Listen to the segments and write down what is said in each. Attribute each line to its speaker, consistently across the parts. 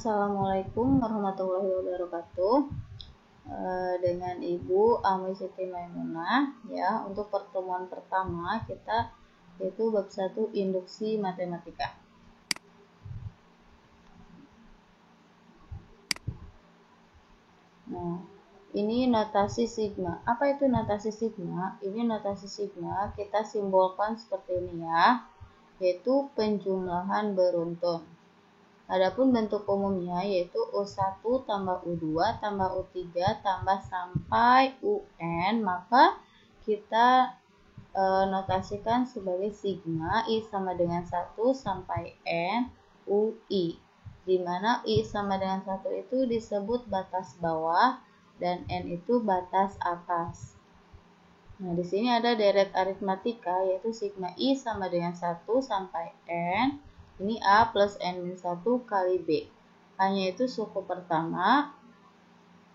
Speaker 1: Assalamualaikum warahmatullahi wabarakatuh. Dengan Ibu Ami Siti Maimunah ya. Untuk pertemuan pertama kita yaitu bab 1 induksi matematika. Nah, ini notasi sigma. Apa itu notasi sigma? Ini notasi sigma kita simbolkan seperti ini ya, yaitu penjumlahan beruntun. Adapun bentuk umumnya yaitu U1 tambah U2 tambah U3 tambah sampai UN, maka kita notasikan sebagai sigma I sama dengan 1 sampai N UI, di mana I sama dengan 1 itu disebut batas bawah dan N itu batas atas. Nah, di sini ada deret aritmatika yaitu sigma I sama dengan 1 sampai N. Ini A plus N-1 kali B. A-nya itu suku pertama,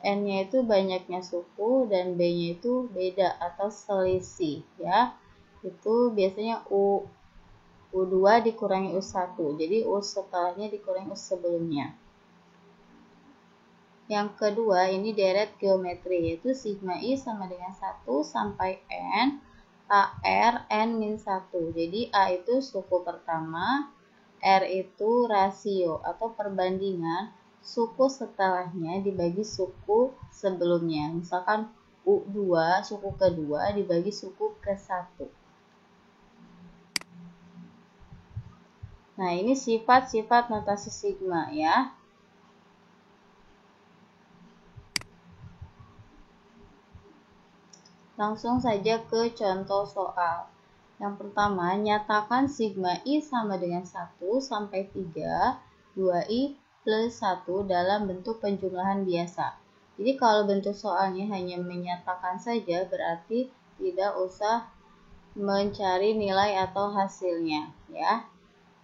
Speaker 1: N-nya itu banyaknya suku, dan B-nya itu beda atau selisih ya. Itu biasanya U2 dikurangi U1. Jadi U setelahnya dikurangi U sebelumnya. Yang kedua, ini deret geometri yaitu sigma I sama dengan 1 sampai N AR N-1. Jadi A itu suku pertama, R itu rasio atau perbandingan suku setelahnya dibagi suku sebelumnya. Misalkan U2 suku kedua dibagi suku ke-1. Nah, ini sifat-sifat notasi sigma ya. Langsung saja ke contoh soal. Yang pertama, nyatakan sigma I sama dengan 1 sampai 3, 2I plus 1 dalam bentuk penjumlahan biasa. Jadi kalau bentuk soalnya hanya menyatakan saja, berarti tidak usah mencari nilai atau hasilnya ya.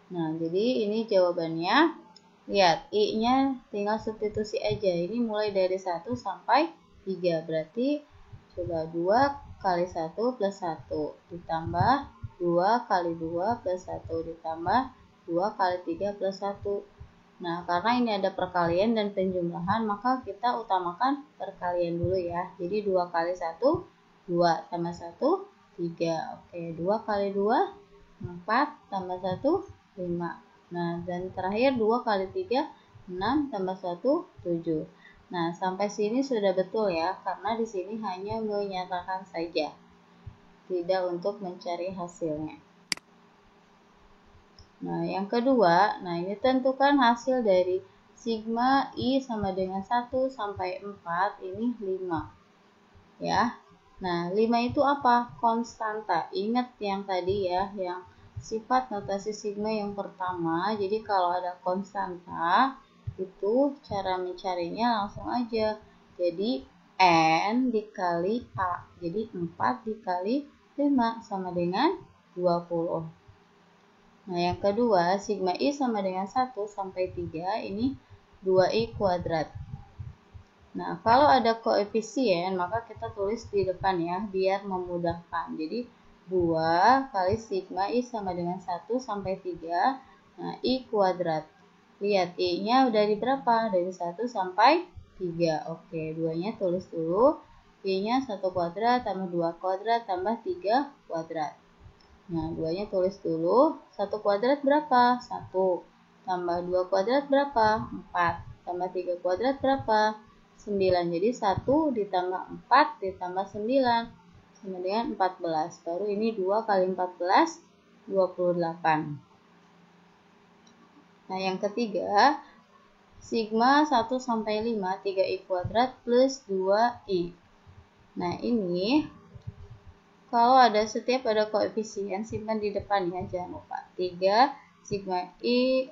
Speaker 1: Nah, jadi ini jawabannya. Lihat, I-nya tinggal substitusi aja. Ini mulai dari 1 sampai 3, berarti coba 2 kali 1 plus 1 ditambah 2 kali 2 plus 1 ditambah 2 kali 3 plus 1. Nah, karena ini ada perkalian dan penjumlahan, maka kita utamakan perkalian dulu ya. Jadi 2 kali 1, 2 tambah 1, 3. Oke, 2 kali 2, 4 tambah 1, 5. Nah, dan terakhir 2 kali 3, 6 tambah 1, 7. Nah, sampai sini sudah betul ya, karena di sini hanya menyatakan saja, tidak untuk mencari hasilnya. Nah, yang kedua, nah ini tentukan hasil dari sigma I sama dengan 1 sampai 4, ini 5. Ya. Nah, 5 itu apa? Konstanta. Ingat yang tadi ya, yang sifat notasi sigma yang pertama. Jadi kalau ada konstanta, itu cara mencarinya langsung aja. Jadi N dikali A. Jadi 4 dikali 5 sama dengan 20. Nah, yang kedua, sigma I sama dengan 1 sampai 3, ini 2I kuadrat. Nah, kalau ada koefisien, maka kita tulis di depan ya, biar memudahkan. Jadi 2 kali sigma I sama dengan 1 sampai 3, nah I kuadrat. Lihat, I-nya dari berapa? Dari 1 sampai 3. Oke, 2-nya tulis dulu. I-nya 1 kuadrat tambah 2 kuadrat tambah 3 kuadrat. Nah, 2-nya tulis dulu. 1 kuadrat berapa? 1. Tambah 2 kuadrat berapa? 4. Tambah 3 kuadrat berapa? 9. Jadi 1 ditambah 4 ditambah 9 sama dengan 14. Baru ini 2 kali 14, 28. Nah, yang ketiga, sigma 1 sampai 5, 3I kuadrat plus 2I. Nah, ini kalau setiap ada koefisien, simpan di depan ya, jangan lupa. 3 sigma I,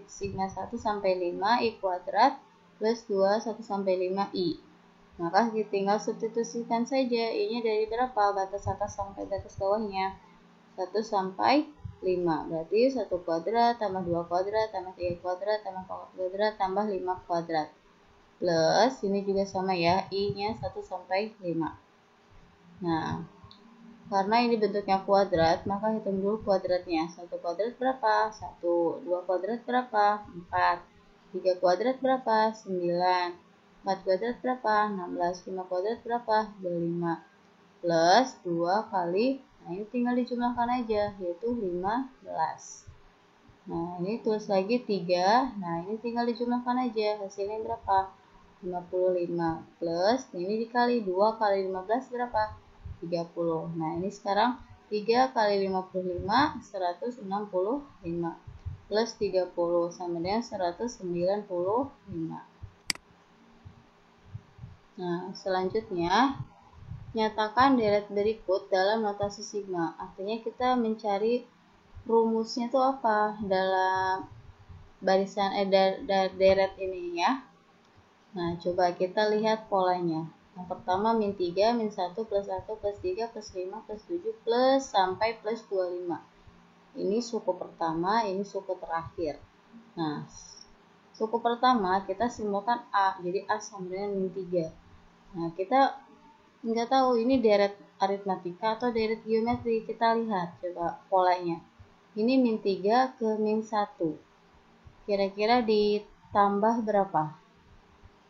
Speaker 1: sigma 1 sampai 5, I kuadrat plus 2, 1 sampai 5I. Maka kita tinggal substitusikan saja. I-nya dari berapa? Batas atas sampai batas bawahnya. 1 sampai 5. Berarti 1 kuadrat tambah 2 kuadrat tambah 3 kuadrat tambah 4 kuadrat tambah 5 kuadrat. Plus, ini juga sama ya, I-nya 1 sampai 5. Nah, karena ini bentuknya kuadrat, maka hitung dulu kuadratnya. 1 kuadrat berapa? 1. 2 kuadrat berapa? 4. 3 kuadrat berapa? 9. 4 kuadrat berapa? 16. 5 kuadrat berapa? 25. Plus 2 kali, nah ini tinggal dijumlahkan aja, yaitu 15. Nah ini tulis lagi 3, nah ini tinggal dijumlahkan aja, hasilnya berapa? 55. Plus, ini dikali 2 kali 15 berapa? 30. Nah ini sekarang 3 kali 55, 165. Plus 30 sama dengan 195. Nah, selanjutnya, nyatakan deret berikut dalam notasi sigma. Artinya kita mencari rumusnya itu apa dalam barisan deret ini ya. Nah, coba kita lihat polanya. Yang pertama min 3, min 1, plus 1, plus 3, plus 5, plus 7, plus sampai plus 25. Ini suku pertama, ini suku terakhir. Nah, suku pertama kita simbolkan A, jadi A sama dengan min 3. Nah, kita nggak tahu ini deret aritmatika atau deret geometri. Kita lihat coba polanya. Ini min 3 ke min 1. Kira-kira ditambah berapa?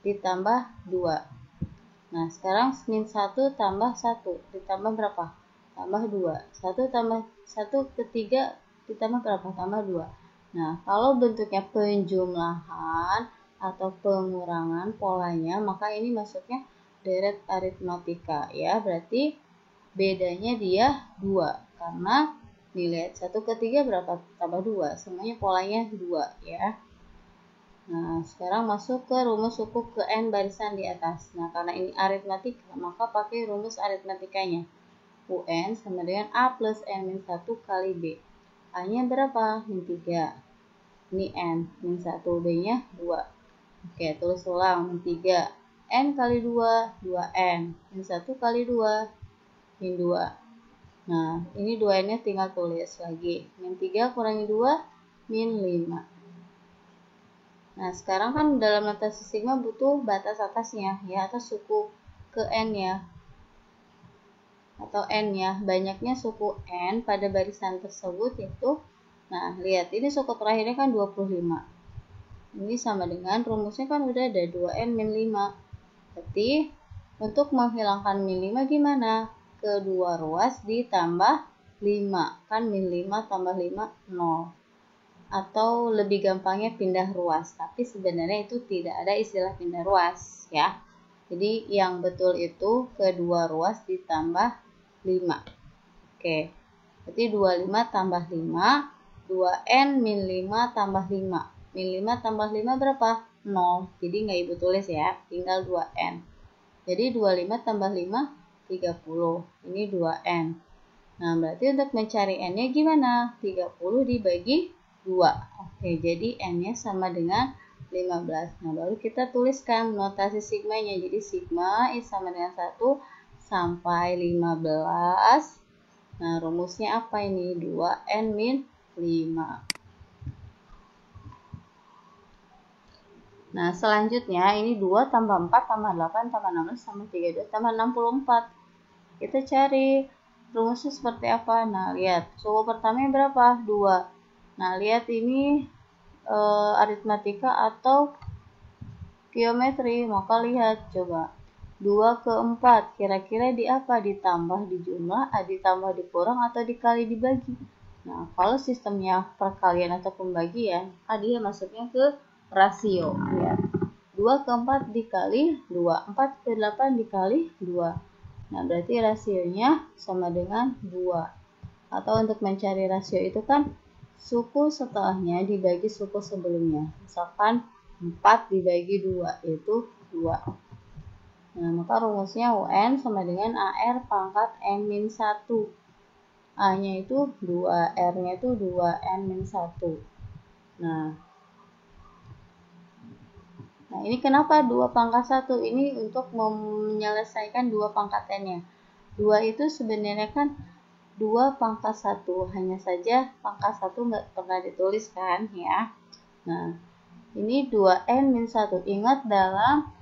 Speaker 1: Ditambah 2. Nah, sekarang min 1 tambah 1. Ditambah berapa? Tambah 2. 1 tambah 1 ke 3 ditambah berapa? Tambah 2. Nah, kalau bentuknya penjumlahan atau pengurangan polanya, maka ini masuknya deret aritmatika ya. Berarti bedanya dia 2. Karena nilai 1 ke 3 berapa? Tambah 2. Semuanya polanya 2 ya. Nah, sekarang masuk ke rumus suku ke N barisan di atas. Nah, karena ini aritmatika, maka pakai rumus aritmatikanya. UN sama dengan A plus N min 1 kali B. A-nya berapa? Min 3. Ini N, min 1. B-nya 2. Oke, tulis ulang. Min 3. N kali 2, 2N. Min 1 kali 2, min 2. Nah, ini 2N-nya tinggal tulis lagi. Min 3 kurangi 2, min 5. Nah, sekarang kan dalam notasi sigma butuh batas atasnya ya, atau suku ke N ya. Atau N ya. Banyaknya suku N pada barisan tersebut yaitu, nah lihat ini suku terakhirnya kan 25. Ini sama dengan rumusnya kan udah ada 2N min 5. Berarti untuk menghilangkan min 5 gimana? Kedua ruas ditambah 5. Kan min 5 tambah 5, 0. Atau lebih gampangnya pindah ruas, tapi sebenarnya itu tidak ada istilah pindah ruas ya. Jadi yang betul itu kedua ruas ditambah 5. Oke, berarti 25 tambah 5, 2N min 5 tambah 5. Min 5 tambah 5 berapa? 0. Jadi nggak ibu tulis ya, tinggal 2N. Jadi 25 tambah 5, 30. Ini 2N. Nah, berarti untuk mencari N-nya gimana? 30 dibagi 2. Oke, jadi N-nya sama dengan 15. Nah, baru kita tuliskan notasi sigmanya. Jadi sigma I sama dengan 1 sampai 15. Nah, rumusnya apa ini? 2N min 5. Nah, selanjutnya ini 2 tambah 4 tambah 8 tambah 16 tambah 32 tambah 64. Kita cari rumusnya seperti apa? Nah, lihat. Suku pertamanya berapa? 2. Nah, lihat ini aritmatika atau geometri. Maka lihat, coba. 2 ke 4. Kira-kira di apa? Ditambah, dijumlah, ditambah, dikurang, atau dikali, dibagi. Nah, kalau sistemnya perkalian atau pembagian, dia masuknya ke rasio. Lihat. 2 ke 4 dikali 2. 4 ke 8 dikali 2. Nah, berarti rasionya sama dengan 2. Atau untuk mencari rasio itu kan suku setelahnya dibagi suku sebelumnya. Misalkan 4 dibagi 2, yaitu 2. Nah, maka rumusnya UN sama dengan AR pangkat N-1. A-nya itu 2, R-nya itu 2N-1. Nah, ini kenapa 2 pangkat 1? Ini untuk menyelesaikan 2 pangkat N-nya. 2 itu sebenarnya kan 2 pangkat 1, hanya saja pangkat 1 nggak pernah dituliskan ya. Nah, ini 2N min 1. Ingat dalam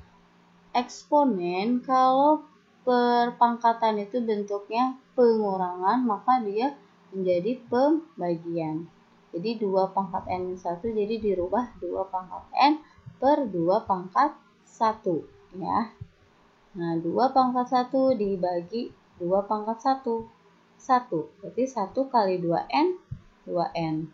Speaker 1: eksponen, kalau perpangkatan itu bentuknya pengurangan, maka dia menjadi pembagian. Jadi 2 pangkat N min 1, jadi dirubah 2 pangkat N per 2 pangkat 1 ya. Nah, 2 pangkat 1 dibagi 2 pangkat 1. 1. Berarti 1 kali 2N, 2N.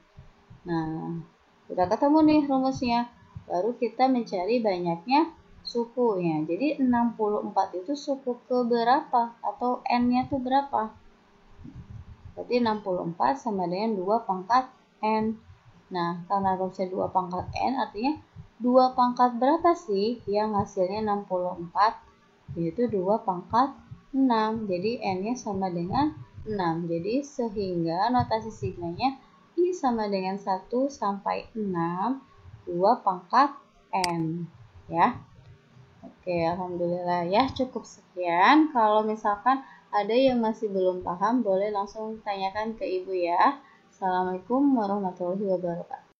Speaker 1: Nah, udah ketemu nih rumusnya. Baru kita mencari banyaknya sukunya. Jadi 64 itu suku ke berapa? Atau N-nya tuh berapa? Berarti 64 sama dengan 2 pangkat N. Nah, karena rumusnya 2 pangkat N artinya 2 pangkat berapa sih yang hasilnya 64? Yaitu 2 pangkat 6. Jadi N-nya sama dengan 6. Jadi sehingga notasi sigmanya I sama dengan 1 sampai 6, 2 pangkat N. Ya. Oke, alhamdulillah ya, cukup sekian. Kalau misalkan ada yang masih belum paham, boleh langsung tanyakan ke Ibu ya. Assalamualaikum warahmatullahi wabarakatuh.